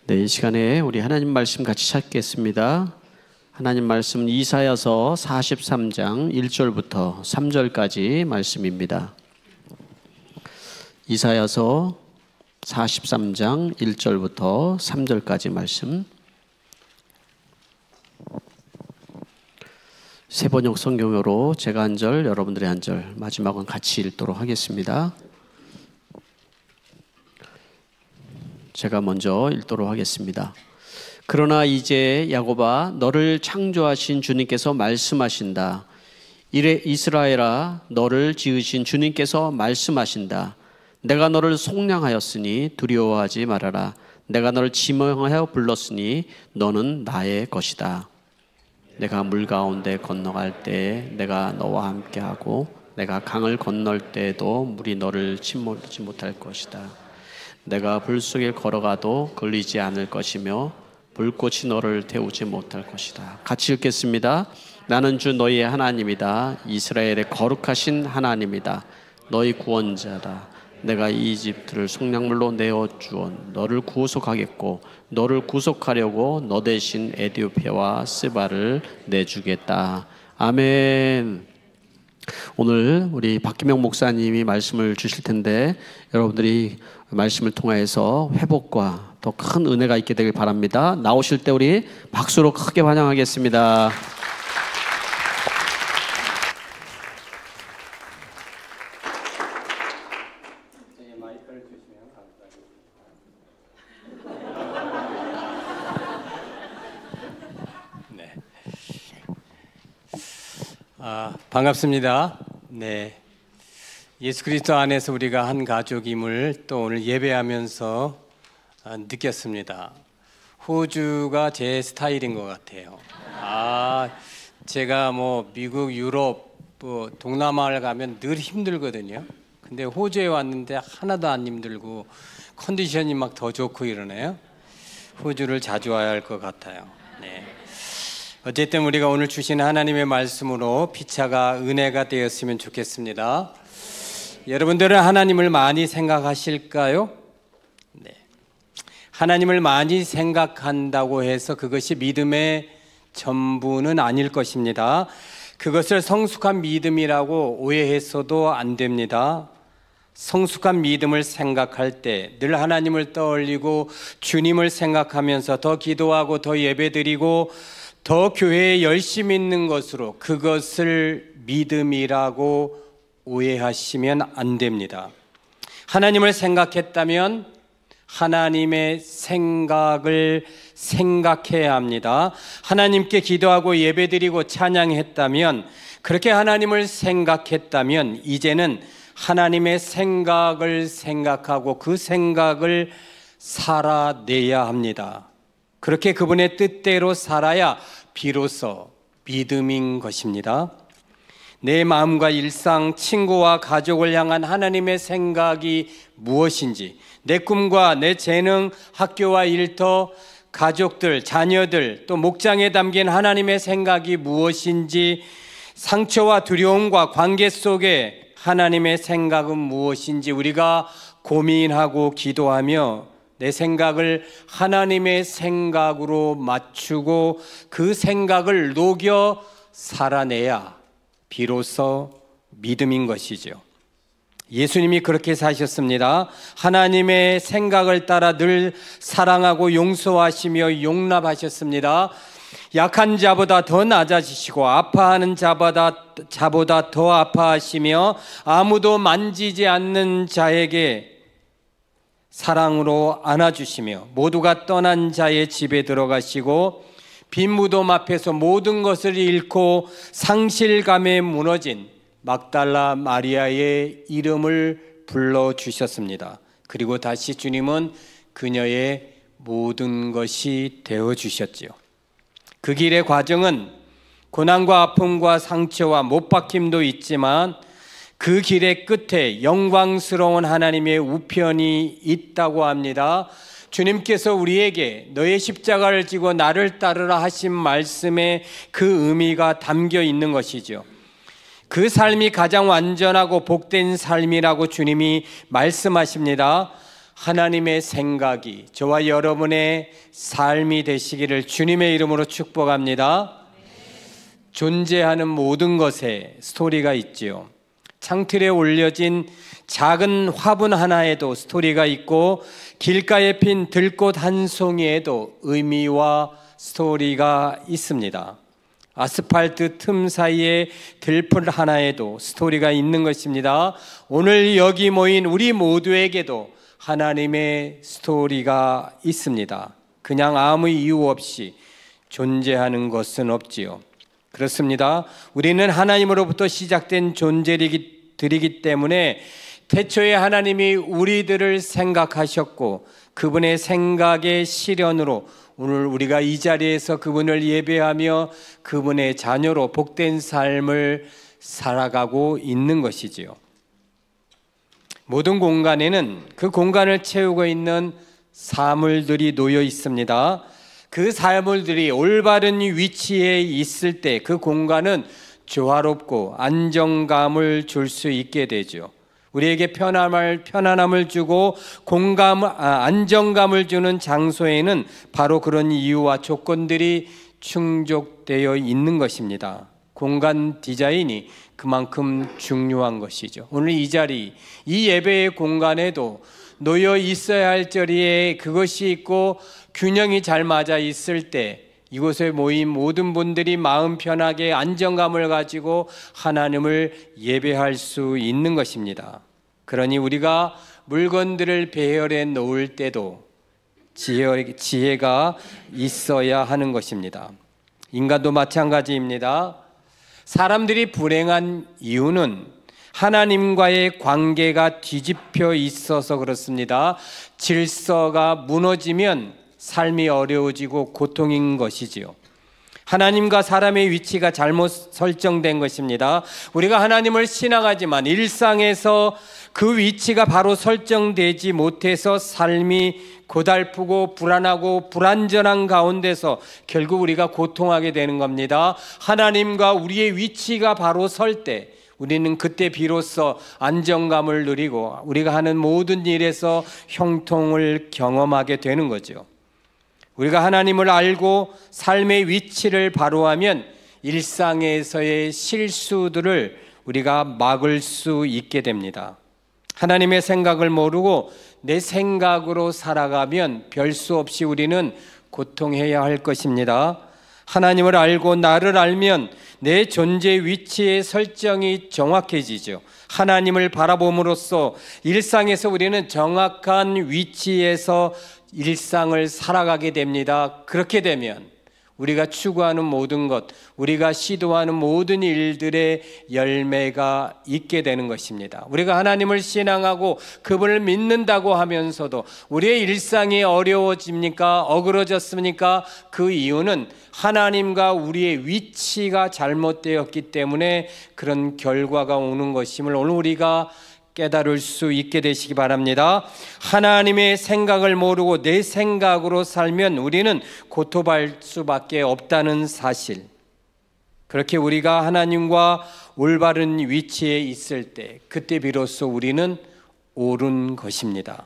네, 이 시간에 우리 하나님 말씀 같이 찾겠습니다. 하나님 말씀 이사야서 43장 1절부터 3절까지 말씀입니다. 이사야서 43장 1절부터 3절까지 말씀. 세번역 성경으로 제가 한 절, 여러분들이 한 절, 마지막은 같이 읽도록 하겠습니다. 제가 먼저 읽도록 하겠습니다. 그러나 이제 야곱아, 너를 창조하신 주님께서 말씀하신다. 이래 이스라엘아, 너를 지으신 주님께서 말씀하신다. 내가 너를 속량하였으니 두려워하지 말아라. 내가 너를 지명하여 불렀으니 너는 나의 것이다. 내가 물 가운데 건너갈 때 내가 너와 함께하고 내가 강을 건널 때에도 물이 너를 침몰하지 못할 것이다. 내가 불 속에 걸어가도 걸리지 않을 것이며 불꽃이 너를 태우지 못할 것이다. 같이 읽겠습니다. 나는 주 너희의 하나님이다. 이스라엘의 거룩하신 하나님이다. 너희 구원자다. 내가 이집트를 속량물로 내어주어 너를 구속하겠고 너를 구속하려고 너 대신 에티오피아와 스바를 내주겠다. 아멘. 오늘 우리 박기명 목사님이 말씀을 주실 텐데 여러분들이 말씀을 통하여서 회복과 더 큰 은혜가 있게 되길 바랍니다. 나오실 때 우리 박수로 크게 환영하겠습니다. 마이크를 주시면 감사하겠습니다. 반갑습니다. 네. 예수 그리스도 안에서 우리가 한 가족임을 또 오늘 예배하면서 느꼈습니다. 호주가 제 스타일인 것 같아요. 제가 미국, 유럽, 동남아를 가면 늘 힘들거든요. 근데 호주에 왔는데 하나도 안 힘들고 컨디션이 막 더 좋고 이러네요. 호주를 자주 와야 할 것 같아요. 네. 어쨌든 우리가 오늘 주신 하나님의 말씀으로 피차가 은혜가 되었으면 좋겠습니다. 여러분들은 하나님을 많이 생각하실까요? 네. 하나님을 많이 생각한다고 해서 그것이 믿음의 전부는 아닐 것입니다. 그것을 성숙한 믿음이라고 오해해서도 안 됩니다. 성숙한 믿음을 생각할 때 늘 하나님을 떠올리고 주님을 생각하면서 더 기도하고 더 예배드리고 더 교회에 열심히 있는 것으로 그것을 믿음이라고 오해하시면 안 됩니다. 하나님을 생각했다면 하나님의 생각을 생각해야 합니다. 하나님께 기도하고 예배드리고 찬양했다면, 그렇게 하나님을 생각했다면 이제는 하나님의 생각을 생각하고 그 생각을 살아내야 합니다. 그렇게 그분의 뜻대로 살아야 비로소 믿음인 것입니다. 내 마음과 일상, 친구와 가족을 향한 하나님의 생각이 무엇인지, 내 꿈과 내 재능, 학교와 일터, 가족들, 자녀들, 또 목장에 담긴 하나님의 생각이 무엇인지, 상처와 두려움과 관계 속에 하나님의 생각은 무엇인지 우리가 고민하고 기도하며 내 생각을 하나님의 생각으로 맞추고 그 생각을 녹여 살아내야 비로소 믿음인 것이죠. 예수님이 그렇게 사셨습니다. 하나님의 생각을 따라 늘 사랑하고 용서하시며 용납하셨습니다. 약한 자보다 더 낮아지시고 아파하는 자보다 더 아파하시며 아무도 만지지 않는 자에게 사랑으로 안아주시며 모두가 떠난 자의 집에 들어가시고 빈 무덤 앞에서 모든 것을 잃고 상실감에 무너진 막달라 마리아의 이름을 불러주셨습니다. 그리고 다시 주님은 그녀의 모든 것이 되어주셨지요. 그 길의 과정은 고난과 아픔과 상처와 못박힘도 있지만 그 길의 끝에 영광스러운 하나님의 우편이 있다고 합니다. 주님께서 우리에게 너의 십자가를 지고 나를 따르라 하신 말씀에 그 의미가 담겨 있는 것이죠. 그 삶이 가장 완전하고 복된 삶이라고 주님이 말씀하십니다. 하나님의 생각이 저와 여러분의 삶이 되시기를 주님의 이름으로 축복합니다. 존재하는 모든 것에 스토리가 있지요. 창틀에 올려진 작은 화분 하나에도 스토리가 있고 길가에 핀 들꽃 한 송이에도 의미와 스토리가 있습니다. 아스팔트 틈 사이에 들풀 하나에도 스토리가 있는 것입니다. 오늘 여기 모인 우리 모두에게도 하나님의 스토리가 있습니다. 그냥 아무 이유 없이 존재하는 것은 없지요. 그렇습니다. 우리는 하나님으로부터 시작된 존재들이기 때문에 태초에 하나님이 우리들을 생각하셨고 그분의 생각의 실현으로 오늘 우리가 이 자리에서 그분을 예배하며 그분의 자녀로 복된 삶을 살아가고 있는 것이지요. 모든 공간에는 그 공간을 채우고 있는 사물들이 놓여 있습니다. 그 사물들이 올바른 위치에 있을 때 그 공간은 조화롭고 안정감을 줄 수 있게 되죠. 우리에게 편안함을 주고 안정감을 주는 장소에는 바로 그런 이유와 조건들이 충족되어 있는 것입니다. 공간 디자인이 그만큼 중요한 것이죠. 오늘 이 자리, 이 예배의 공간에도 놓여 있어야 할 자리에 그것이 있고 균형이 잘 맞아 있을 때 이곳에 모인 모든 분들이 마음 편하게 안정감을 가지고 하나님을 예배할 수 있는 것입니다. 그러니 우리가 물건들을 배열해 놓을 때도 지혜가 있어야 하는 것입니다. 인간도 마찬가지입니다. 사람들이 불행한 이유는 하나님과의 관계가 뒤집혀 있어서 그렇습니다. 질서가 무너지면 삶이 어려워지고 고통인 것이지요. 하나님과 사람의 위치가 잘못 설정된 것입니다. 우리가 하나님을 신앙하지만 일상에서 그 위치가 바로 설정되지 못해서 삶이 고달프고 불안하고 불안전한 가운데서 결국 우리가 고통하게 되는 겁니다. 하나님과 우리의 위치가 바로 설 때 우리는 그때 비로소 안정감을 누리고 우리가 하는 모든 일에서 형통을 경험하게 되는 거죠. 우리가 하나님을 알고 삶의 위치를 바로 하면 일상에서의 실수들을 우리가 막을 수 있게 됩니다. 하나님의 생각을 모르고 내 생각으로 살아가면 별 수 없이 우리는 고통해야 할 것입니다. 하나님을 알고 나를 알면 내 존재 위치의 설정이 정확해지죠. 하나님을 바라봄으로써 일상에서 우리는 정확한 위치에서 일상을 살아가게 됩니다. 그렇게 되면 우리가 추구하는 모든 것, 우리가 시도하는 모든 일들의 열매가 있게 되는 것입니다. 우리가 하나님을 신앙하고 그분을 믿는다고 하면서도 우리의 일상이 어려워집니까? 어그러졌습니까? 그 이유는 하나님과 우리의 위치가 잘못되었기 때문에 그런 결과가 오는 것임을 오늘 우리가 깨달을 수 있게 되시기 바랍니다. 하나님의 생각을 모르고 내 생각으로 살면 우리는 고통할 수밖에 없다는 사실. 그렇게 우리가 하나님과 올바른 위치에 있을 때 그때 비로소 우리는 옳은 것입니다.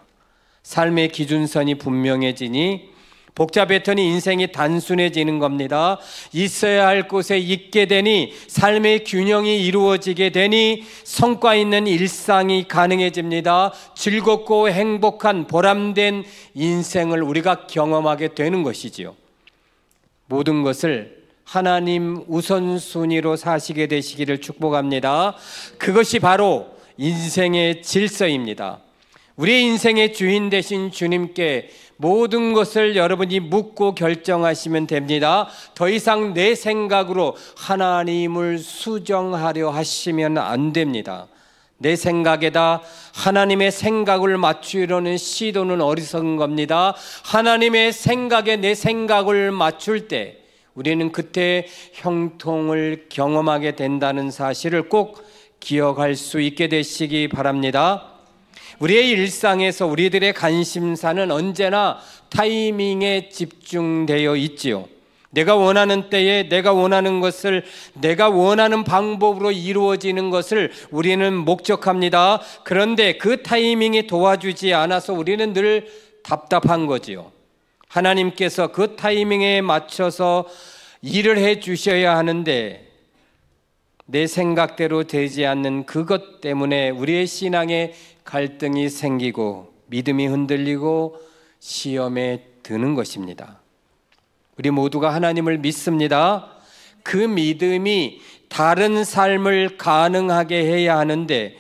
삶의 기준선이 분명해지니 복잡했더니 인생이 단순해지는 겁니다. 있어야 할 곳에 있게 되니 삶의 균형이 이루어지게 되니 성과 있는 일상이 가능해집니다. 즐겁고 행복한 보람된 인생을 우리가 경험하게 되는 것이지요. 모든 것을 하나님 우선순위로 사시게 되시기를 축복합니다. 그것이 바로 인생의 질서입니다. 우리의 인생의 주인 되신 주님께 모든 것을 여러분이 묻고 결정하시면 됩니다. 더 이상 내 생각으로 하나님을 수정하려 하시면 안 됩니다. 내 생각에다 하나님의 생각을 맞추려는 시도는 어리석은 겁니다. 하나님의 생각에 내 생각을 맞출 때 우리는 그때 형통을 경험하게 된다는 사실을 꼭 기억할 수 있게 되시기 바랍니다. 우리의 일상에서 우리들의 관심사는 언제나 타이밍에 집중되어 있지요. 내가 원하는 때에 내가 원하는 것을 내가 원하는 방법으로 이루어지는 것을 우리는 목적합니다. 그런데 그 타이밍이 도와주지 않아서 우리는 늘 답답한 거지요. 하나님께서 그 타이밍에 맞춰서 일을 해 주셔야 하는데 내 생각대로 되지 않는 그것 때문에 우리의 신앙에 갈등이 생기고 믿음이 흔들리고 시험에 드는 것입니다. 우리 모두가 하나님을 믿습니다. 그 믿음이 다른 삶을 가능하게 해야 하는데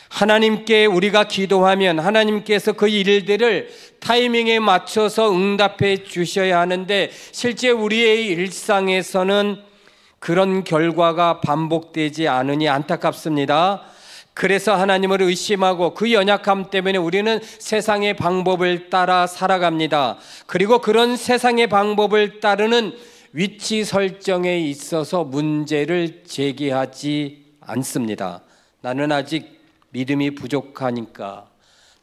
하나님께 우리가 기도하면 하나님께서 그 일들을 타이밍에 맞춰서 응답해 주셔야 하는데 실제 우리의 일상에서는 그런 결과가 반복되지 않으니 안타깝습니다. 그래서 하나님을 의심하고 그 연약함 때문에 우리는 세상의 방법을 따라 살아갑니다. 그리고 그런 세상의 방법을 따르는 위치 설정에 있어서 문제를 제기하지 않습니다. 나는 아직 믿음이 부족하니까,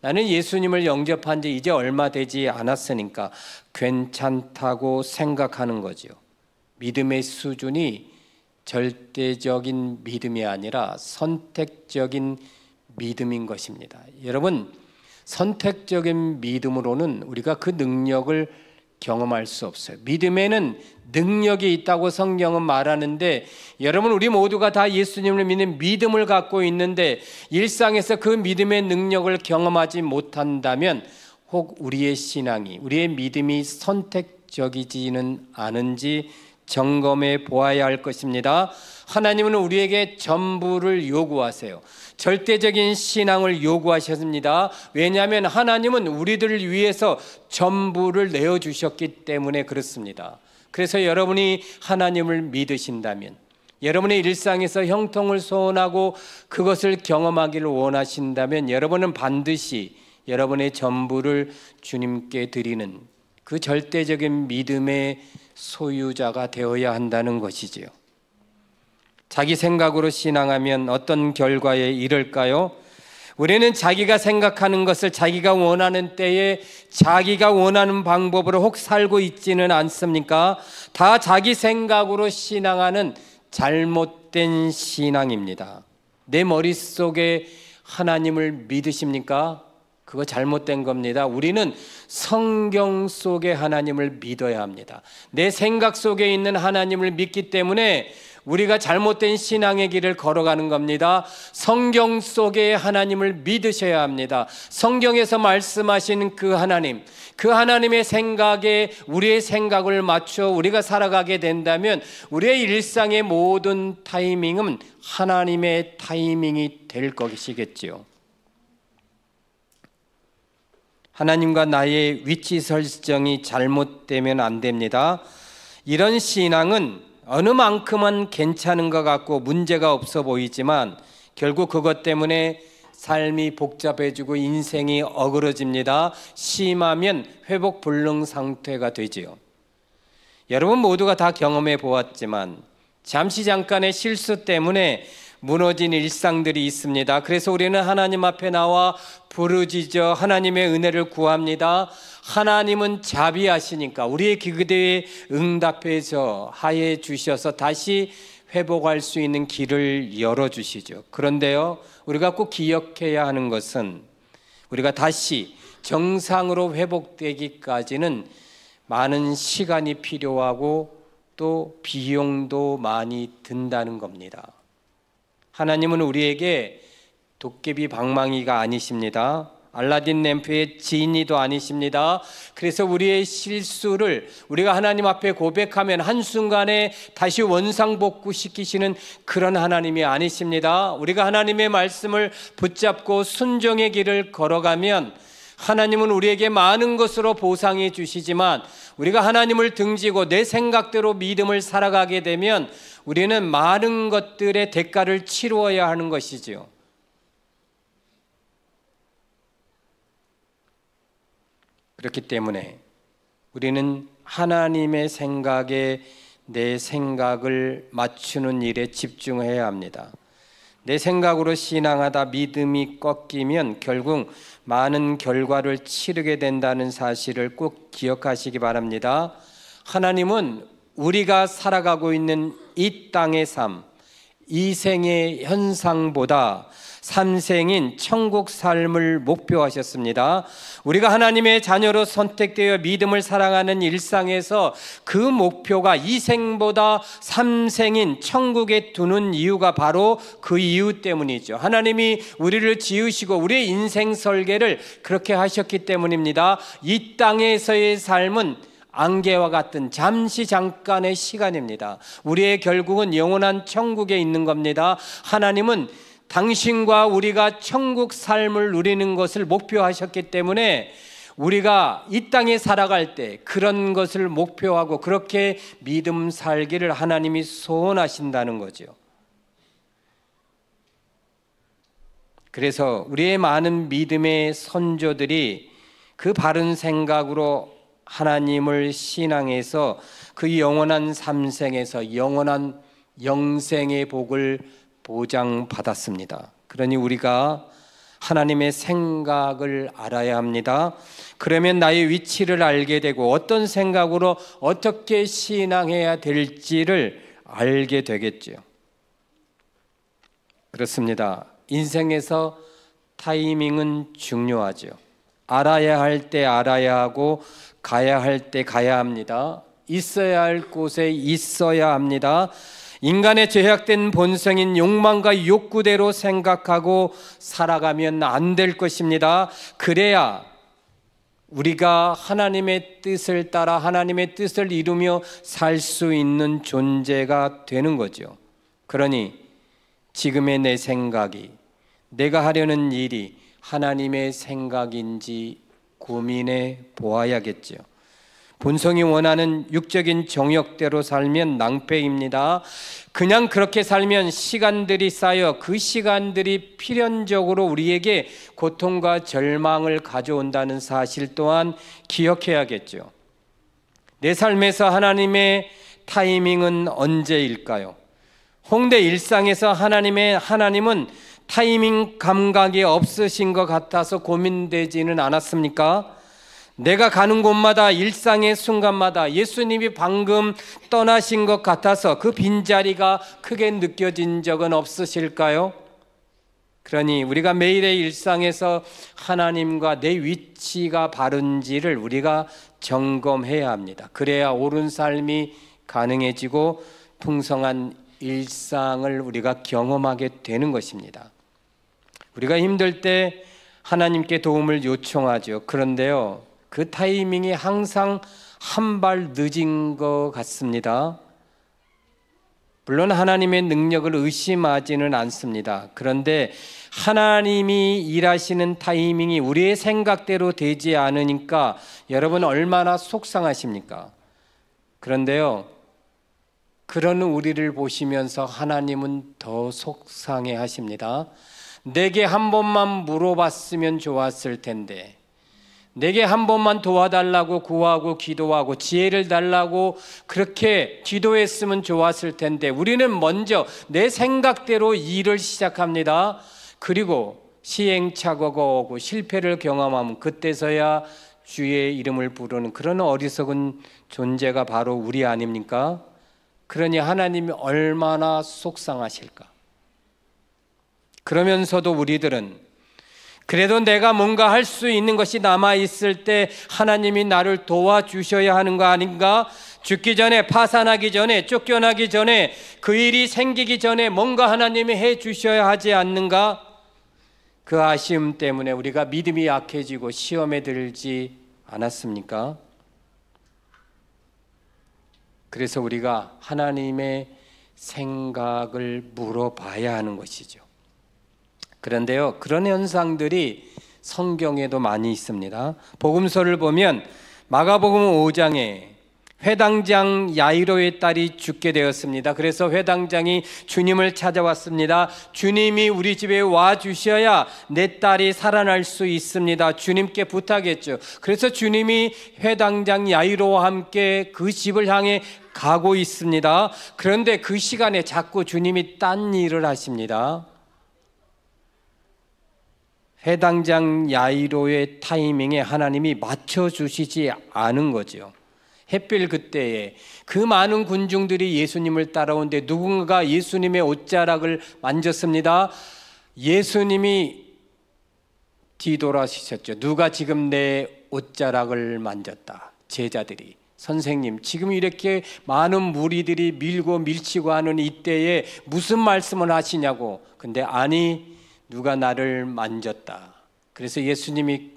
나는 예수님을 영접한 지 이제 얼마 되지 않았으니까 괜찮다고 생각하는 거죠. 믿음의 수준이 절대적인 믿음이 아니라 선택적인 믿음인 것입니다. 여러분, 선택적인 믿음으로는 우리가 그 능력을 경험할 수 없어요. 믿음에는 능력이 있다고 성경은 말하는데 여러분, 우리 모두가 다 예수님을 믿는 믿음을 갖고 있는데 일상에서 그 믿음의 능력을 경험하지 못한다면 혹 우리의 신앙이, 우리의 믿음이 선택적이지는 않은지 점검해 보아야 할 것입니다. 하나님은 우리에게 전부를 요구하세요. 절대적인 신앙을 요구하셨습니다. 왜냐하면 하나님은 우리들을 위해서 전부를 내어주셨기 때문에 그렇습니다. 그래서 여러분이 하나님을 믿으신다면, 여러분의 일상에서 형통을 소원하고 그것을 경험하기를 원하신다면 여러분은 반드시 여러분의 전부를 주님께 드리는 그 절대적인 믿음의 소유자가 되어야 한다는 것이지요. 자기 생각으로 신앙하면 어떤 결과에 이를까요? 우리는 자기가 생각하는 것을 자기가 원하는 때에 자기가 원하는 방법으로 혹 살고 있지는 않습니까? 다 자기 생각으로 신앙하는 잘못된 신앙입니다. 내 머릿속에 하나님을 믿으십니까? 그거 잘못된 겁니다. 우리는 성경 속의 하나님을 믿어야 합니다. 내 생각 속에 있는 하나님을 믿기 때문에 우리가 잘못된 신앙의 길을 걸어가는 겁니다. 성경 속의 하나님을 믿으셔야 합니다. 성경에서 말씀하신 그 하나님, 그 하나님의 생각에 우리의 생각을 맞춰 우리가 살아가게 된다면 우리의 일상의 모든 타이밍은 하나님의 타이밍이 될 것이겠지요. 하나님과 나의 위치 설정이 잘못되면 안 됩니다. 이런 신앙은 어느 만큼은 괜찮은 것 같고 문제가 없어 보이지만 결국 그것 때문에 삶이 복잡해지고 인생이 어그러집니다. 심하면 회복 불능 상태가 되지요. 여러분 모두가 다 경험해 보았지만 잠깐의 실수 때문에 무너진 일상들이 있습니다. 그래서 우리는 하나님 앞에 나와 부르짖어 하나님의 은혜를 구합니다. 하나님은 자비하시니까 우리의 기도에 응답해서 하해 주셔서 다시 회복할 수 있는 길을 열어주시죠. 그런데요, 우리가 꼭 기억해야 하는 것은 우리가 다시 정상으로 회복되기까지는 많은 시간이 필요하고 또 비용도 많이 든다는 겁니다. 하나님은 우리에게 도깨비 방망이가 아니십니다. 알라딘 램프의 지니도 아니십니다. 그래서 우리의 실수를 우리가 하나님 앞에 고백하면 한순간에 다시 원상복구시키시는 그런 하나님이 아니십니다. 우리가 하나님의 말씀을 붙잡고 순종의 길을 걸어가면 하나님은 우리에게 많은 것으로 보상해 주시지만 우리가 하나님을 등지고 내 생각대로 믿음을 살아가게 되면 우리는 많은 것들의 대가를 치루어야 하는 것이지요. 그렇기 때문에 우리는 하나님의 생각에 내 생각을 맞추는 일에 집중해야 합니다. 내 생각으로 신앙하다 믿음이 꺾이면 결국 많은 결과를 치르게 된다는 사실을 꼭 기억하시기 바랍니다. 하나님은 우리가 살아가고 있는 이 땅의 삶, 이 생의 현상보다 삼생인 천국 삶을 목표하셨습니다. 우리가 하나님의 자녀로 선택되어 믿음을 사랑하는 일상에서 그 목표가 이 생보다 삼생인 천국에 두는 이유가 바로 그 이유 때문이죠. 하나님이 우리를 지으시고 우리의 인생 설계를 그렇게 하셨기 때문입니다. 이 땅에서의 삶은 안개와 같은 잠깐의 시간입니다. 우리의 결국은 영원한 천국에 있는 겁니다. 하나님은 당신과 우리가 천국 삶을 누리는 것을 목표하셨기 때문에 우리가 이 땅에 살아갈 때 그런 것을 목표하고 그렇게 믿음 살기를 하나님이 소원하신다는 거죠. 그래서 우리의 많은 믿음의 선조들이 그 바른 생각으로 하나님을 신앙해서 그 영원한 삼생에서 영원한 영생의 복을 보장받았습니다. 그러니 우리가 하나님의 생각을 알아야 합니다. 그러면 나의 위치를 알게 되고 어떤 생각으로 어떻게 신앙해야 될지를 알게 되겠죠. 그렇습니다. 인생에서 타이밍은 중요하죠. 알아야 할 때 알아야 하고 가야 할 때 가야 합니다. 있어야 할 곳에 있어야 합니다. 인간의 죄악된 본성인 욕망과 욕구대로 생각하고 살아가면 안 될 것입니다. 그래야 우리가 하나님의 뜻을 따라 하나님의 뜻을 이루며 살 수 있는 존재가 되는 거죠. 그러니 지금의 내 생각이, 내가 하려는 일이 하나님의 생각인지 고민해 보아야겠죠. 본성이 원하는 육적인 정욕대로 살면 낭패입니다. 그냥 그렇게 살면 시간들이 쌓여 그 시간들이 필연적으로 우리에게 고통과 절망을 가져온다는 사실 또한 기억해야겠죠. 내 삶에서 하나님의 타이밍은 언제일까요? 홍대 일상에서 하나님은 타이밍 감각이 없으신 것 같아서 고민되지는 않았습니까? 내가 가는 곳마다 일상의 순간마다 예수님이 방금 떠나신 것 같아서 그 빈자리가 크게 느껴진 적은 없으실까요? 그러니 우리가 매일의 일상에서 하나님과 내 위치가 바른지를 우리가 점검해야 합니다. 그래야 옳은 삶이 가능해지고 풍성한 일상을 우리가 경험하게 되는 것입니다. 우리가 힘들 때 하나님께 도움을 요청하죠. 그런데요, 그 타이밍이 항상 한 발 늦은 것 같습니다. 물론 하나님의 능력을 의심하지는 않습니다. 그런데 하나님이 일하시는 타이밍이 우리의 생각대로 되지 않으니까 여러분 얼마나 속상하십니까? 그런데요, 그런 우리를 보시면서 하나님은 더 속상해 하십니다. 내게 한 번만 물어봤으면 좋았을 텐데, 내게 한 번만 도와달라고 구하고 기도하고 지혜를 달라고 그렇게 기도했으면 좋았을 텐데, 우리는 먼저 내 생각대로 일을 시작합니다. 그리고 시행착오가 오고 실패를 경험하면 그때서야 주의 이름을 부르는 그런 어리석은 존재가 바로 우리 아닙니까? 그러니 하나님이 얼마나 속상하실까? 그러면서도 우리들은 그래도 내가 뭔가 할 수 있는 것이 남아있을 때 하나님이 나를 도와주셔야 하는 거 아닌가? 죽기 전에, 파산하기 전에, 쫓겨나기 전에, 그 일이 생기기 전에 뭔가 하나님이 해 주셔야 하지 않는가? 그 아쉬움 때문에 우리가 믿음이 약해지고 시험에 들지 않았습니까? 그래서 우리가 하나님의 생각을 물어봐야 하는 것이죠. 그런데요, 그런 현상들이 성경에도 많이 있습니다. 복음서를 보면 마가복음 5장에 회당장 야이로의 딸이 죽게 되었습니다. 그래서 회당장이 주님을 찾아왔습니다. 주님이 우리 집에 와 주셔야 내 딸이 살아날 수 있습니다. 주님께 부탁했죠. 그래서 주님이 회당장 야이로와 함께 그 집을 향해 가고 있습니다. 그런데 그 시간에 자꾸 주님이 딴 일을 하십니다. 회당장 야이로의 타이밍에 하나님이 맞춰주시지 않은 거죠. 햇빛 그때에 그 많은 군중들이 예수님을 따라오는데 누군가 예수님의 옷자락을 만졌습니다. 예수님이 뒤돌아서셨죠. 누가 지금 내 옷자락을 만졌다. 제자들이, 선생님, 지금 이렇게 많은 무리들이 밀고 밀치고 하는 이때에 무슨 말씀을 하시냐고. 근데 아니, 누가 나를 만졌다. 그래서 예수님이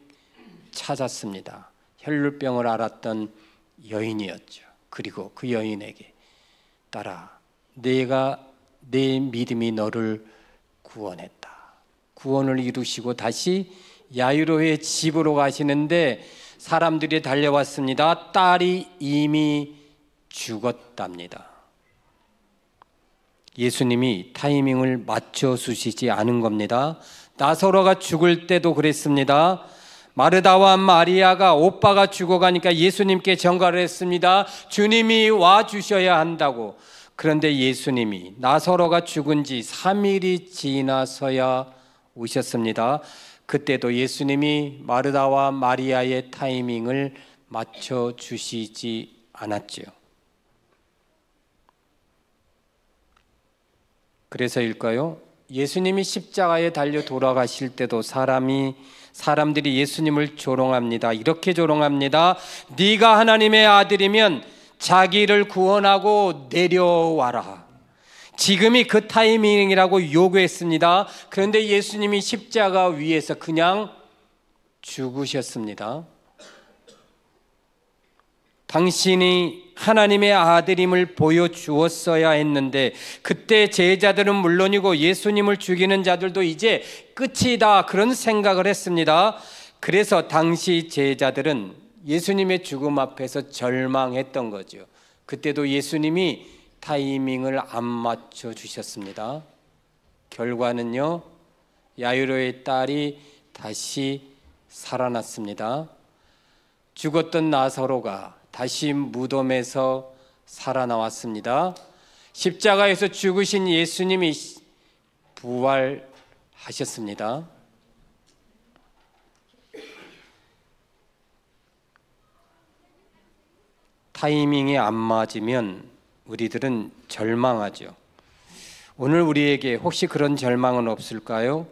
찾았습니다. 혈루병을 앓았던 여인이었죠. 그리고 그 여인에게 따라 내가 내 믿음이 너를 구원했다. 구원을 이루시고 다시 야이로의 집으로 가시는데 사람들이 달려왔습니다. 딸이 이미 죽었답니다. 예수님이 타이밍을 맞춰 주시지 않은 겁니다. 나사로가 죽을 때도 그랬습니다. 마르다와 마리아가 오빠가 죽어가니까 예수님께 전가를 했습니다. 주님이 와 주셔야 한다고. 그런데 예수님이 나사로가 죽은 지 3일이 지나서야 오셨습니다. 그때도 예수님이 마르다와 마리아의 타이밍을 맞춰 주시지 않았죠. 그래서일까요? 예수님이 십자가에 달려 돌아가실 때도 사람들이 예수님을 조롱합니다. 이렇게 조롱합니다. 네가 하나님의 아들이면 자기를 구원하고 내려와라. 지금이 그 타이밍이라고 요구했습니다. 그런데 예수님이 십자가 위에서 그냥 죽으셨습니다. 당신이 하나님의 아들임을 보여주었어야 했는데 그때 제자들은 물론이고 예수님을 죽이는 자들도 이제 끝이다 그런 생각을 했습니다. 그래서 당시 제자들은 예수님의 죽음 앞에서 절망했던 거죠. 그때도 예수님이 타이밍을 안 맞춰 주셨습니다. 결과는요, 야이로의 딸이 다시 살아났습니다. 죽었던 나사로가 다시 무덤에서 살아나왔습니다. 십자가에서 죽으신 예수님이 부활하셨습니다. 타이밍이 안 맞으면 우리들은 절망하죠. 오늘 우리에게 혹시 그런 절망은 없을까요?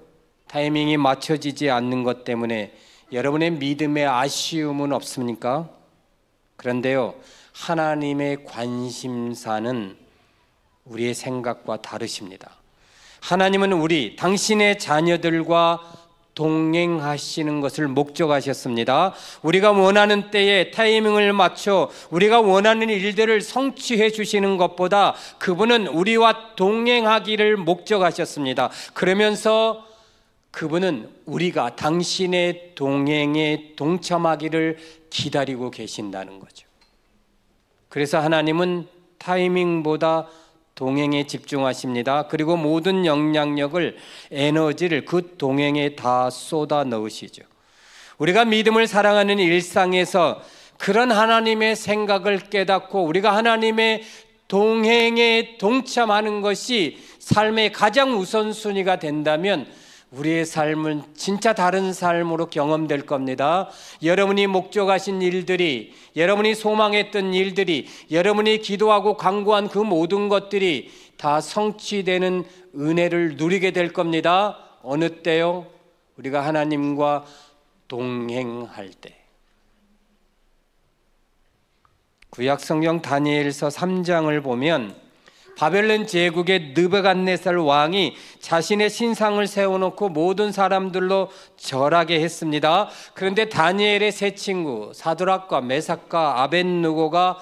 타이밍이 맞춰지지 않는 것 때문에 여러분의 믿음의 아쉬움은 없습니까? 그런데요, 하나님의 관심사는 우리의 생각과 다르십니다. 하나님은 당신의 자녀들과 동행하시는 것을 목적하셨습니다. 우리가 원하는 때에 타이밍을 맞춰 우리가 원하는 일들을 성취해 주시는 것보다 그분은 우리와 동행하기를 목적하셨습니다. 그러면서 그분은 우리가 당신의 동행에 동참하기를 기다리고 계신다는 거죠. 그래서 하나님은 타이밍보다 동행에 집중하십니다. 그리고 모든 영향력을, 에너지를 그 동행에 다 쏟아 넣으시죠. 우리가 믿음을 사랑하는 일상에서 그런 하나님의 생각을 깨닫고 우리가 하나님의 동행에 동참하는 것이 삶의 가장 우선순위가 된다면 우리의 삶은 진짜 다른 삶으로 경험될 겁니다. 여러분이 목적하신 일들이, 여러분이 소망했던 일들이, 여러분이 기도하고 간구한 그 모든 것들이 다 성취되는 은혜를 누리게 될 겁니다. 어느 때요? 우리가 하나님과 동행할 때. 구약성경 다니엘서 3장을 보면 바벨론 제국의 느부갓네살 왕이 자신의 신상을 세워놓고 모든 사람들로 절하게 했습니다. 그런데 다니엘의 세 친구 사드락과 메삭과 아벳느고가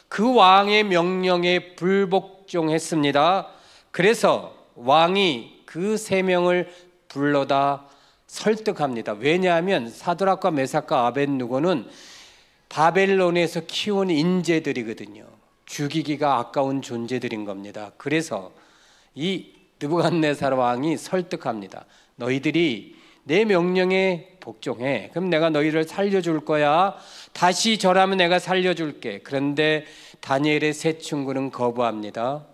그 왕의 명령에 불복종했습니다. 그래서 왕이 그 세 명을 불러다 설득합니다. 왜냐하면 사드락과 메삭과 아벳느고는 바벨론에서 키운 인재들이거든요. 죽이기가 아까운 존재들인 겁니다. 그래서 이 느부갓네살 왕이 설득합니다. 너희들이 내 명령에 복종해. 그럼 내가 너희를 살려줄 거야. 다시 절하면 내가 살려줄게. 그런데 다니엘의 세 친구는 거부합니다.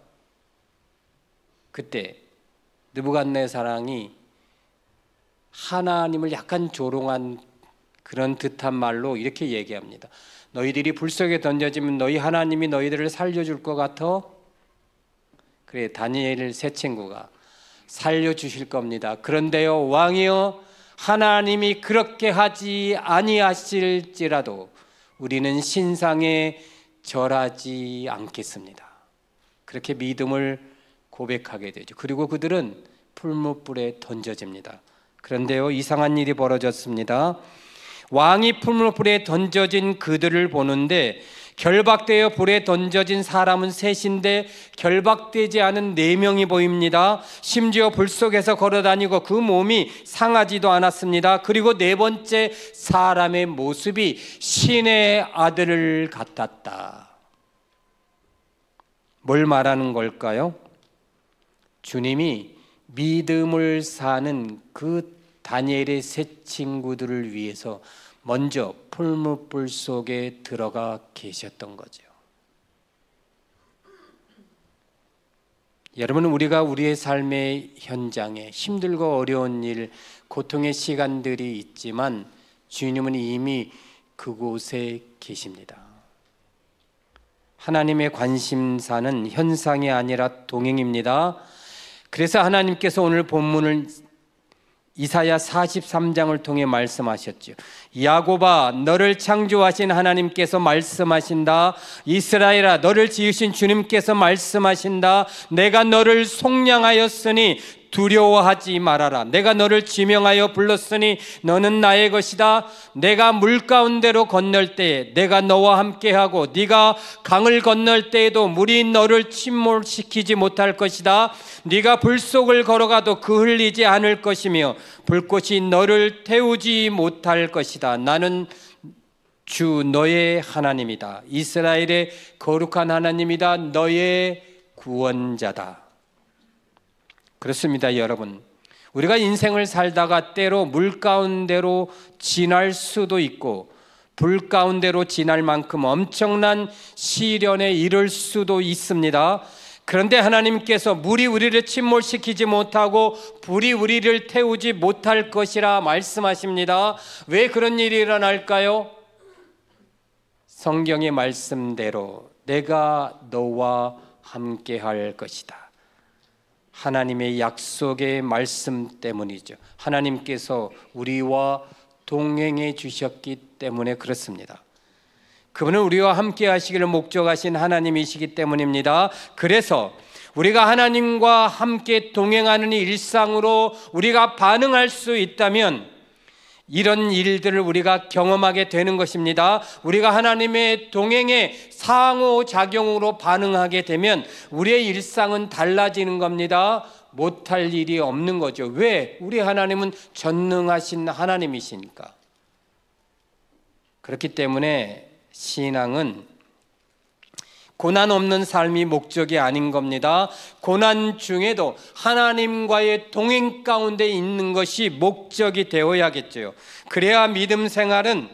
그때 느부갓네살 왕이 하나님을 약간 조롱한 그런 듯한 말로 이렇게 얘기합니다. 너희들이 불 속에 던져지면 너희 하나님이 너희들을 살려줄 것 같아? 그래, 다니엘 세 친구가 살려주실 겁니다. 그런데요, 왕이여, 하나님이 그렇게 하지 아니하실지라도 우리는 신상에 절하지 않겠습니다. 그렇게 믿음을 고백하게 되죠. 그리고 그들은 풀무불에 던져집니다. 그런데요, 이상한 일이 벌어졌습니다. 왕이 풀무불에 던져진 그들을 보는데 결박되어 불에 던져진 사람은 셋인데 결박되지 않은 4명이 보입니다. 심지어 불 속에서 걸어다니고 그 몸이 상하지도 않았습니다. 그리고 4번째 사람의 모습이 신의 아들을 같았다. 뭘 말하는 걸까요? 주님이 믿음을 사는 그 다니엘의 세 친구들을 위해서 먼저 풀무불 속에 들어가 계셨던 거죠. 여러분, 우리가 우리의 삶의 현장에 힘들고 어려운 일, 고통의 시간들이 있지만 주님은 이미 그곳에 계십니다. 하나님의 관심사는 현상이 아니라 동행입니다. 그래서 하나님께서 오늘 본문을 이사야 43장을 통해 말씀하셨죠. 야곱아, 너를 창조하신 하나님께서 말씀하신다. 이스라엘아, 너를 지으신 주님께서 말씀하신다. 내가 너를 속량하였으니 두려워하지 말아라. 내가 너를 지명하여 불렀으니 너는 나의 것이다. 내가 물 가운데로 건널 때에 내가 너와 함께하고 네가 강을 건널 때에도 물이 너를 침몰시키지 못할 것이다. 네가 불 속을 걸어가도 그 흘리지 않을 것이며 불꽃이 너를 태우지 못할 것이다. 나는 주 너의 하나님이다. 이스라엘의 거룩한 하나님이다. 너의 구원자다. 그렇습니다, 여러분. 우리가 인생을 살다가 때로 물 가운데로 지날 수도 있고 불 가운데로 지날 만큼 엄청난 시련에 이를 수도 있습니다. 그런데 하나님께서 물이 우리를 침몰시키지 못하고 불이 우리를 태우지 못할 것이라 말씀하십니다. 왜 그런 일이 일어날까요? 성경의 말씀대로 내가 너와 함께할 것이다. 하나님의 약속의 말씀 때문이죠. 하나님께서 우리와 동행해 주셨기 때문에 그렇습니다. 그분은 우리와 함께 하시기를 목적하신 하나님이시기 때문입니다. 그래서 우리가 하나님과 함께 동행하는 일상으로 우리가 반응할 수 있다면 이런 일들을 우리가 경험하게 되는 것입니다. 우리가 하나님의 동행에 상호작용으로 반응하게 되면 우리의 일상은 달라지는 겁니다. 못할 일이 없는 거죠. 왜? 우리 하나님은 전능하신 하나님이시니까. 그렇기 때문에 신앙은 고난 없는 삶이 목적이 아닌 겁니다. 고난 중에도 하나님과의 동행 가운데 있는 것이 목적이 되어야겠죠. 그래야 믿음 생활은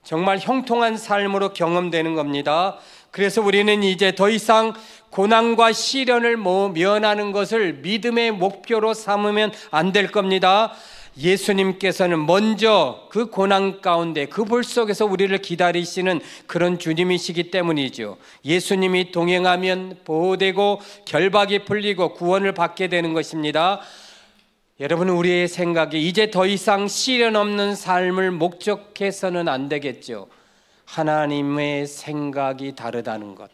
정말 형통한 삶으로 경험되는 겁니다. 그래서 우리는 이제 더 이상 고난과 시련을 면하는 것을 믿음의 목표로 삼으면 안 될 겁니다. 예수님께서는 먼저 그 고난 가운데 그 불 속에서 우리를 기다리시는 그런 주님이시기 때문이죠. 예수님이 동행하면 보호되고 결박이 풀리고 구원을 받게 되는 것입니다. 여러분, 우리의 생각이 이제 더 이상 시련 없는 삶을 목적해서는 안 되겠죠. 하나님의 생각이 다르다는 것.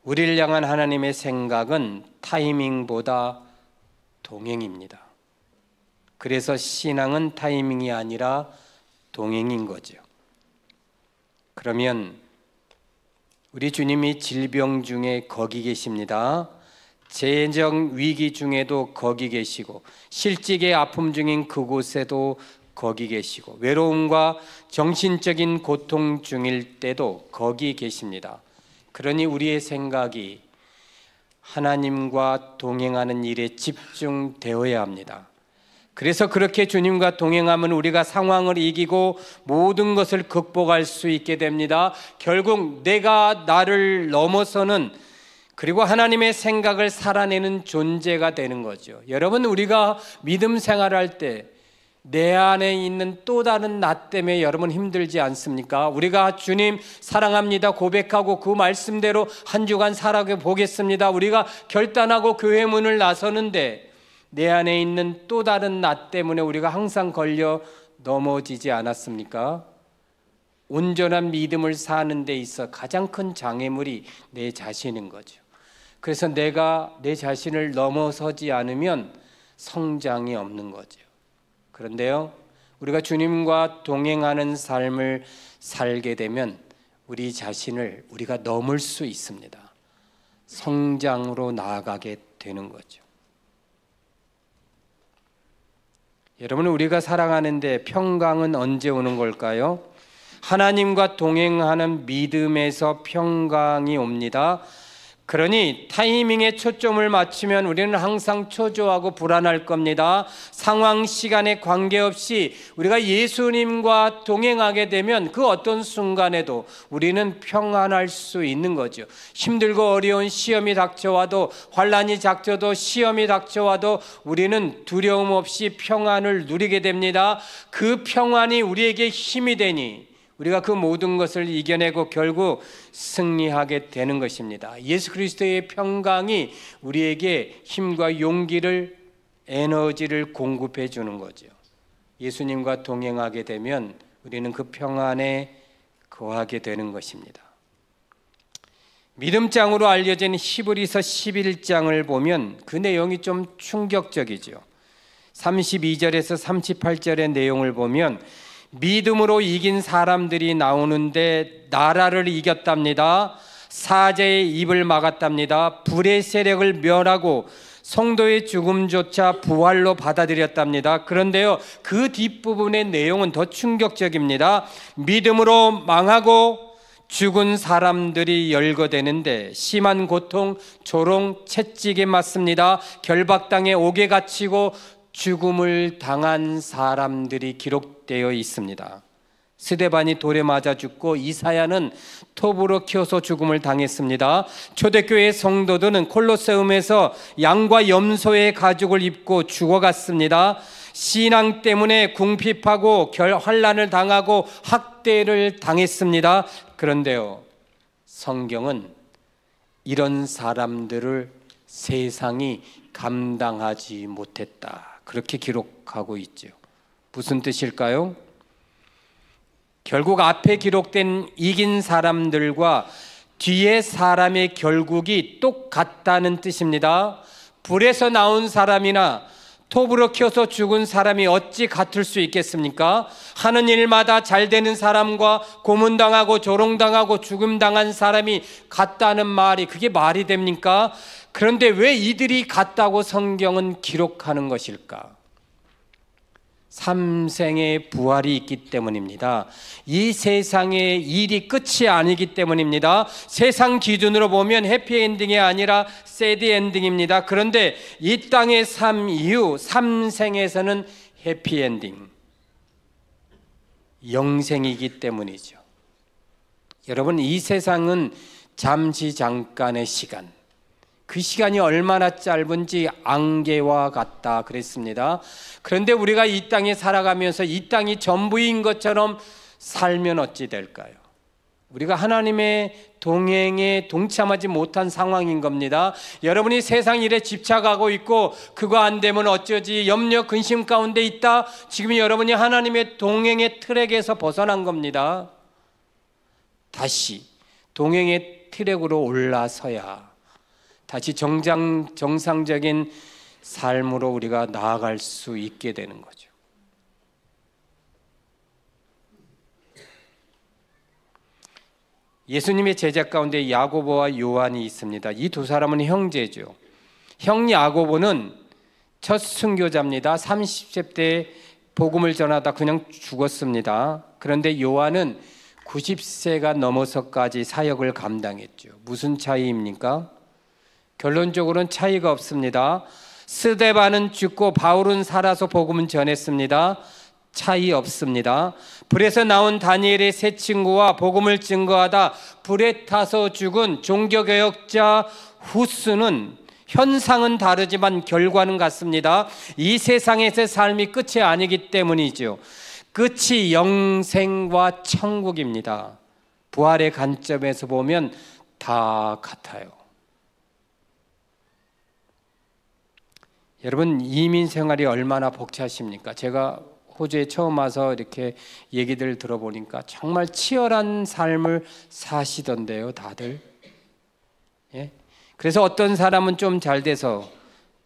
우리를 향한 하나님의 생각은 타이밍보다 동행입니다. 그래서 신앙은 타이밍이 아니라 동행인 거죠. 그러면 우리 주님이 질병 중에 거기 계십니다. 재정 위기 중에도 거기 계시고 실직의 아픔 중인 그곳에도 거기 계시고 외로움과 정신적인 고통 중일 때도 거기 계십니다. 그러니 우리의 생각이 하나님과 동행하는 일에 집중되어야 합니다. 그래서 그렇게 주님과 동행하면 우리가 상황을 이기고 모든 것을 극복할 수 있게 됩니다. 결국 내가 나를 넘어서는, 그리고 하나님의 생각을 살아내는 존재가 되는 거죠. 여러분, 우리가 믿음 생활할 때 내 안에 있는 또 다른 나 때문에 여러분 힘들지 않습니까? 우리가 주님 사랑합니다 고백하고 그 말씀대로 한 주간 살아가 보겠습니다. 우리가 결단하고 교회 문을 나서는데 내 안에 있는 또 다른 나 때문에 우리가 항상 걸려 넘어지지 않았습니까? 온전한 믿음을 사는 데 있어 가장 큰 장애물이 내 자신인 거죠. 그래서 내가 내 자신을 넘어서지 않으면 성장이 없는 거죠. 그런데요, 우리가 주님과 동행하는 삶을 살게 되면 우리 자신을 우리가 넘을 수 있습니다. 성장으로 나아가게 되는 거죠. 여러분, 우리가 살아가는데 평강은 언제 오는 걸까요? 하나님과 동행하는 믿음에서 평강이 옵니다. 그러니 타이밍에 초점을 맞추면 우리는 항상 초조하고 불안할 겁니다. 상황, 시간에 관계없이 우리가 예수님과 동행하게 되면 그 어떤 순간에도 우리는 평안할 수 있는 거죠. 힘들고 어려운 시험이 닥쳐와도, 환난이 닥쳐도, 시험이 닥쳐와도 우리는 두려움 없이 평안을 누리게 됩니다. 그 평안이 우리에게 힘이 되니 우리가 그 모든 것을 이겨내고 결국 승리하게 되는 것입니다. 예수 그리스도의 평강이 우리에게 힘과 용기를, 에너지를 공급해 주는 거죠. 예수님과 동행하게 되면 우리는 그 평안에 거하게 되는 것입니다. 믿음장으로 알려진 히브리서 11장을 보면 그 내용이 좀 충격적이죠. 32절에서 38절의 내용을 보면 믿음으로 이긴 사람들이 나오는데 나라를 이겼답니다. 사자의 입을 막았답니다. 불의 세력을 멸하고 성도의 죽음조차 부활로 받아들였답니다. 그런데요, 그 뒷부분의 내용은 더 충격적입니다. 믿음으로 망하고 죽은 사람들이 열거되는데 심한 고통, 조롱, 채찍에 맞습니다. 결박당에 옥에 갇히고 죽음을 당한 사람들이 기록되어 있습니다. 스데반이 돌에 맞아 죽고 이사야는 톱으로 키워서 죽음을 당했습니다. 초대교회 성도들은 콜로세움에서 양과 염소의 가죽을 입고 죽어갔습니다. 신앙 때문에 궁핍하고 환난을 당하고 학대를 당했습니다. 그런데요, 성경은 이런 사람들을 세상이 감당하지 못했다, 그렇게 기록하고 있죠. 무슨 뜻일까요? 결국 앞에 기록된 이긴 사람들과 뒤에 사람의 결국이 똑같다는 뜻입니다. 불에서 나온 사람이나 톱으로 키워서 죽은 사람이 어찌 같을 수 있겠습니까? 하는 일마다 잘 되는 사람과 고문당하고 조롱당하고 죽음당한 사람이 같다는 말이 그게 말이 됩니까? 그런데 왜 이들이 같다고 성경은 기록하는 것일까? 삼생의 부활이 있기 때문입니다. 이 세상의 일이 끝이 아니기 때문입니다. 세상 기준으로 보면 해피엔딩이 아니라 새드엔딩입니다. 그런데 이 땅의 삶 이후 삼생에서는 해피엔딩, 영생이기 때문이죠. 여러분, 이 세상은 잠시 잠깐의 시간, 그 시간이 얼마나 짧은지 안개와 같다 그랬습니다. 그런데 우리가 이 땅에 살아가면서 이 땅이 전부인 것처럼 살면 어찌 될까요? 우리가 하나님의 동행에 동참하지 못한 상황인 겁니다. 여러분이 세상 일에 집착하고 있고 그거 안 되면 어쩌지 염려 근심 가운데 있다. 지금 여러분이 하나님의 동행의 트랙에서 벗어난 겁니다. 다시 동행의 트랙으로 올라서야 다시 정상적인 삶으로 우리가 나아갈 수 있게 되는 거죠. 예수님의 제자 가운데 야고보와 요한이 있습니다. 이 두 사람은 형제죠. 형 야고보는 첫 순교자입니다. 30세 때 복음을 전하다 그냥 죽었습니다. 그런데 요한은 90세가 넘어서까지 사역을 감당했죠. 무슨 차이입니까? 결론적으로는 차이가 없습니다. 스데반은 죽고 바울은 살아서 복음을 전했습니다. 차이 없습니다. 불에서 나온 다니엘의 세 친구와 복음을 증거하다 불에 타서 죽은 종교개혁자 후스는 현상은 다르지만 결과는 같습니다. 이 세상에서의 삶이 끝이 아니기 때문이죠. 끝이 영생과 천국입니다. 부활의 관점에서 보면 다 같아요. 여러분, 이민 생활이 얼마나 벅차십니까? 제가 호주에 처음 와서 이렇게 얘기들 들어보니까 정말 치열한 삶을 사시던데요, 다들. 예? 그래서 어떤 사람은 좀 잘 돼서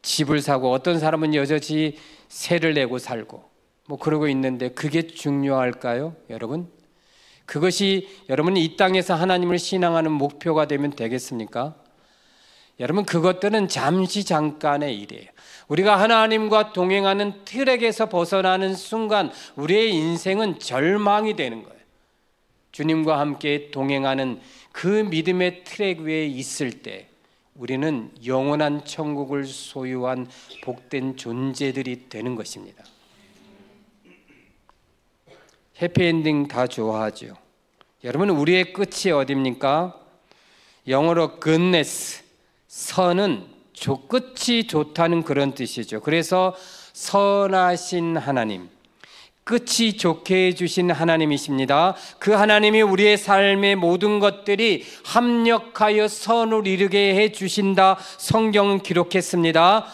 집을 사고 어떤 사람은 여전히 세를 내고 살고 뭐 그러고 있는데 그게 중요할까요, 여러분? 그것이 여러분이 이 땅에서 하나님을 신앙하는 목표가 되면 되겠습니까? 여러분, 그것들은 잠시 잠깐의 일이에요. 우리가 하나님과 동행하는 트랙에서 벗어나는 순간 우리의 인생은 절망이 되는 거예요. 주님과 함께 동행하는 그 믿음의 트랙 위에 있을 때 우리는 영원한 천국을 소유한 복된 존재들이 되는 것입니다. 해피엔딩 다 좋아하죠. 여러분, 우리의 끝이 어디입니까? 영어로 goodness, 선은 끝이 좋다는 그런 뜻이죠. 그래서 선하신 하나님, 끝이 좋게 해주신 하나님이십니다. 그 하나님이 우리의 삶의 모든 것들이 합력하여 선을 이루게 해주신다. 성경은 기록했습니다.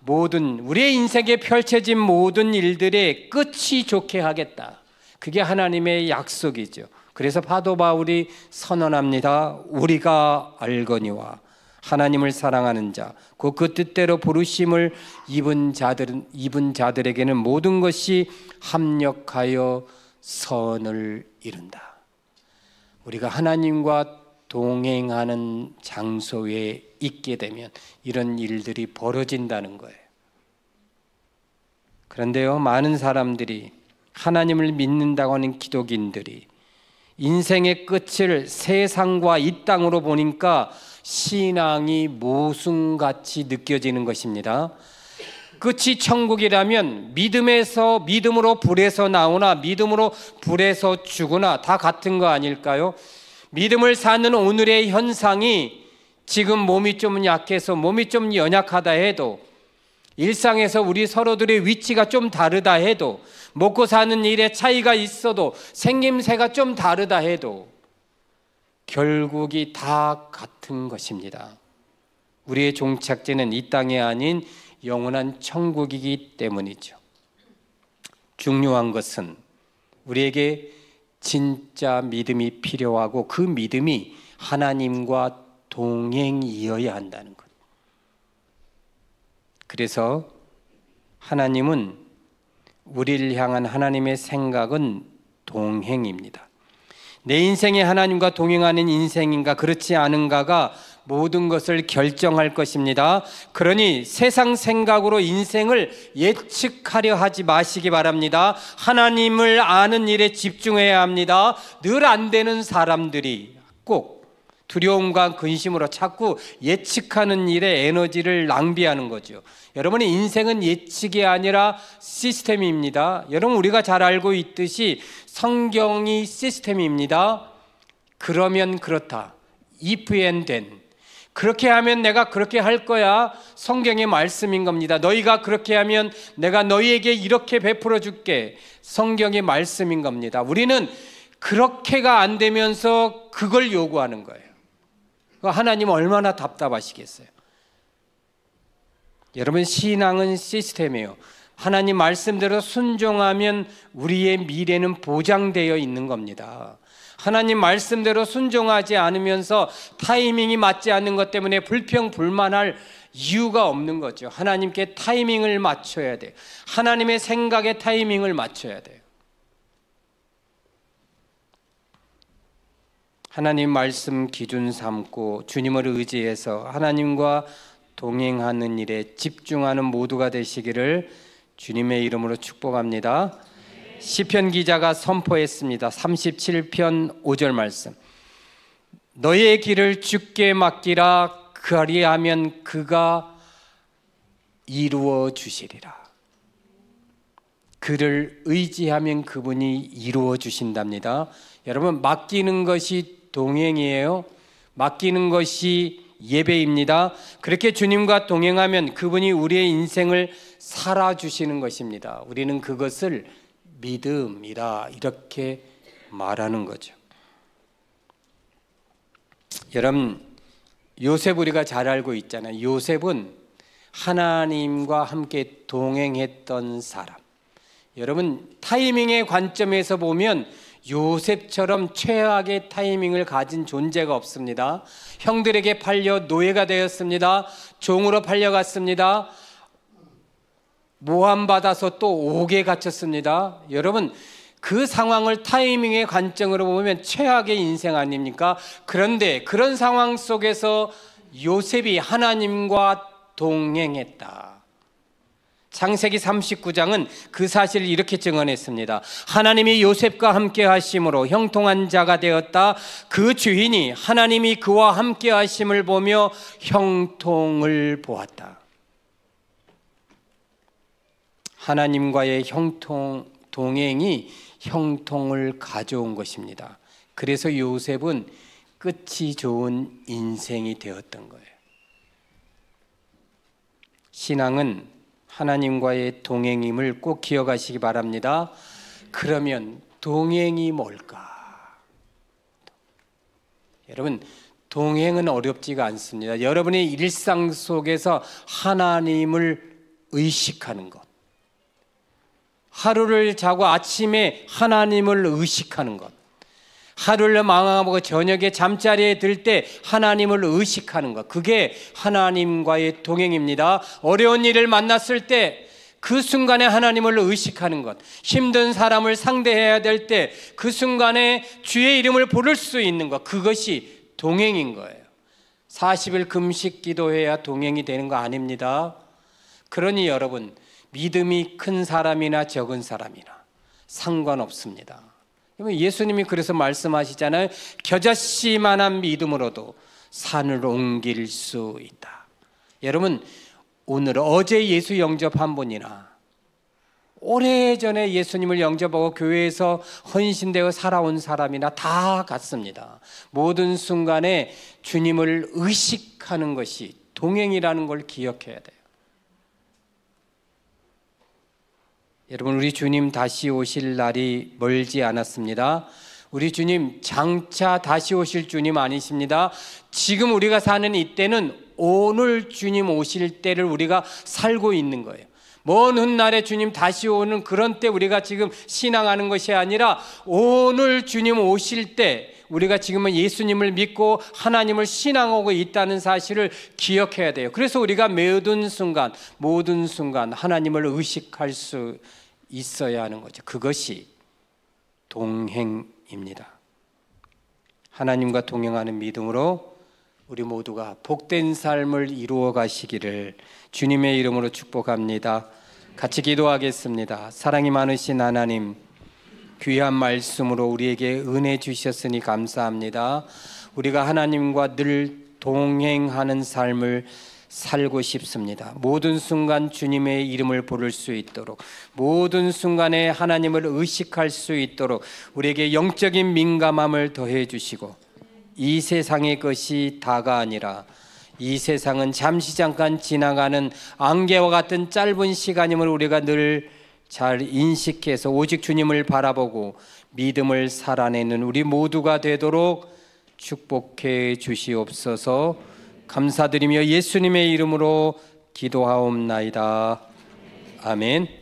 우리의 인생에 펼쳐진 모든 일들의 끝이 좋게 하겠다. 그게 하나님의 약속이죠. 그래서 사도 바울이 선언합니다. 우리가 알거니와 하나님을 사랑하는 자, 그 뜻대로 부르심을 입은 자들에게는 모든 것이 합력하여 선을 이룬다. 우리가 하나님과 동행하는 장소에 있게 되면 이런 일들이 벌어진다는 거예요. 그런데요, 많은 사람들이 하나님을 믿는다고 하는 기독인들이 인생의 끝을 세상과 이 땅으로 보니까 신앙이 모순같이 느껴지는 것입니다. 끝이 천국이라면 믿음으로 불에서 나오나 믿음으로 불에서 죽으나 다 같은 거 아닐까요? 믿음을 사는 오늘의 현상이 지금 몸이 좀 약해서 몸이 좀 연약하다 해도 일상에서 우리 서로들의 위치가 좀 다르다 해도 먹고 사는 일에 차이가 있어도 생김새가 좀 다르다 해도 결국이 다 같은 것입니다. 우리의 종착지는 이 땅이 아닌 영원한 천국이기 때문이죠. 중요한 것은 우리에게 진짜 믿음이 필요하고 그 믿음이 하나님과 동행이어야 한다는 것. 그래서 하나님은 우리를 향한 하나님의 생각은 동행입니다. 내 인생에 하나님과 동행하는 인생인가 그렇지 않은가가 모든 것을 결정할 것입니다. 그러니 세상 생각으로 인생을 예측하려 하지 마시기 바랍니다. 하나님을 아는 일에 집중해야 합니다. 늘 안 되는 사람들이 꼭 두려움과 근심으로 자꾸 예측하는 일에 에너지를 낭비하는 거죠. 여러분의 인생은 예측이 아니라 시스템입니다. 여러분, 우리가 잘 알고 있듯이 성경이 시스템입니다. 그러면 그렇다. if and then. 그렇게 하면 내가 그렇게 할 거야. 성경의 말씀인 겁니다. 너희가 그렇게 하면 내가 너희에게 이렇게 베풀어 줄게. 성경의 말씀인 겁니다. 우리는 그렇게가 안 되면서 그걸 요구하는 거예요. 하나님 얼마나 답답하시겠어요. 여러분, 신앙은 시스템이에요. 하나님 말씀대로 순종하면 우리의 미래는 보장되어 있는 겁니다. 하나님 말씀대로 순종하지 않으면서 타이밍이 맞지 않는 것 때문에 불평불만할 이유가 없는 거죠. 하나님께 타이밍을 맞춰야 돼요. 하나님의 생각에 타이밍을 맞춰야 돼요. 하나님 말씀 기준 삼고 주님을 의지해서 하나님과 동행하는 일에 집중하는 모두가 되시기를 주님의 이름으로 축복합니다. 시편 기자가 선포했습니다. 37편 5절 말씀. 너의 길을 주께 맡기라. 그리하면 그가 이루어 주시리라. 그를 의지하면 그분이 이루어 주신답니다. 여러분, 맡기는 것이 동행이에요. 맡기는 것이 예배입니다. 그렇게 주님과 동행하면 그분이 우리의 인생을 살아주시는 것입니다. 우리는 그것을 믿음이라 이렇게 말하는 거죠. 여러분, 요셉 우리가 잘 알고 있잖아요. 요셉은 하나님과 함께 동행했던 사람. 여러분, 타이밍의 관점에서 보면 요셉처럼 최악의 타이밍을 가진 존재가 없습니다. 형들에게 팔려 노예가 되었습니다. 종으로 팔려갔습니다. 모함받아서 또 옥에 갇혔습니다. 여러분, 그 상황을 타이밍의 관점으로 보면 최악의 인생 아닙니까? 그런데 그런 상황 속에서 요셉이 하나님과 동행했다. 창세기 39장은 그 사실을 이렇게 증언했습니다. 하나님이 요셉과 함께 하심으로 형통한 자가 되었다. 그 주인이 하나님이 그와 함께 하심을 보며 형통을 보았다. 하나님과의 동행이 형통을 가져온 것입니다. 그래서 요셉은 끝이 좋은 인생이 되었던 거예요. 신앙은 하나님과의 동행임을 꼭 기억하시기 바랍니다. 그러면 동행이 뭘까? 여러분, 동행은 어렵지가 않습니다. 여러분의 일상 속에서 하나님을 의식하는 것, 하루를 자고 아침에 하나님을 의식하는 것, 하루를 망하고 저녁에 잠자리에 들 때 하나님을 의식하는 것, 그게 하나님과의 동행입니다. 어려운 일을 만났을 때 그 순간에 하나님을 의식하는 것, 힘든 사람을 상대해야 될 때 그 순간에 주의 이름을 부를 수 있는 것, 그것이 동행인 거예요. 40일 금식 기도해야 동행이 되는 거 아닙니다. 그러니 여러분, 믿음이 큰 사람이나 적은 사람이나 상관없습니다. 예수님이 그래서 말씀하시잖아요. 겨자씨만한 믿음으로도 산을 옮길 수 있다. 여러분, 오늘 어제 예수 영접한 분이나 오래전에 예수님을 영접하고 교회에서 헌신되어 살아온 사람이나 다 같습니다. 모든 순간에 주님을 의식하는 것이 동행이라는 걸 기억해야 돼요. 여러분, 우리 주님 다시 오실 날이 멀지 않았습니다. 우리 주님 장차 다시 오실 주님 아니십니다. 지금 우리가 사는 이때는 오늘 주님 오실 때를 우리가 살고 있는 거예요. 먼 훗날에 주님 다시 오는 그런 때 우리가 지금 신앙하는 것이 아니라 오늘 주님 오실 때 우리가 지금은 예수님을 믿고 하나님을 신앙하고 있다는 사실을 기억해야 돼요. 그래서 우리가 모든 순간 하나님을 의식할 수 있어야 하는 거죠. 그것이 동행입니다. 하나님과 동행하는 믿음으로 우리 모두가 복된 삶을 이루어 가시기를 주님의 이름으로 축복합니다. 같이 기도하겠습니다. 사랑이 많으신 하나님, 귀한 말씀으로 우리에게 은혜 주셨으니 감사합니다. 우리가 하나님과 늘 동행하는 삶을 살고 싶습니다. 모든 순간 주님의 이름을 부를 수 있도록, 모든 순간에 하나님을 의식할 수 있도록 우리에게 영적인 민감함을 더해 주시고, 이 세상의 것이 다가 아니라 이 세상은 잠시 잠깐 지나가는 안개와 같은 짧은 시간임을 우리가 늘 잘 인식해서 오직 주님을 바라보고 믿음을 살아내는 우리 모두가 되도록 축복해 주시옵소서. 감사드리며 예수님의 이름으로 기도하옵나이다. 아멘.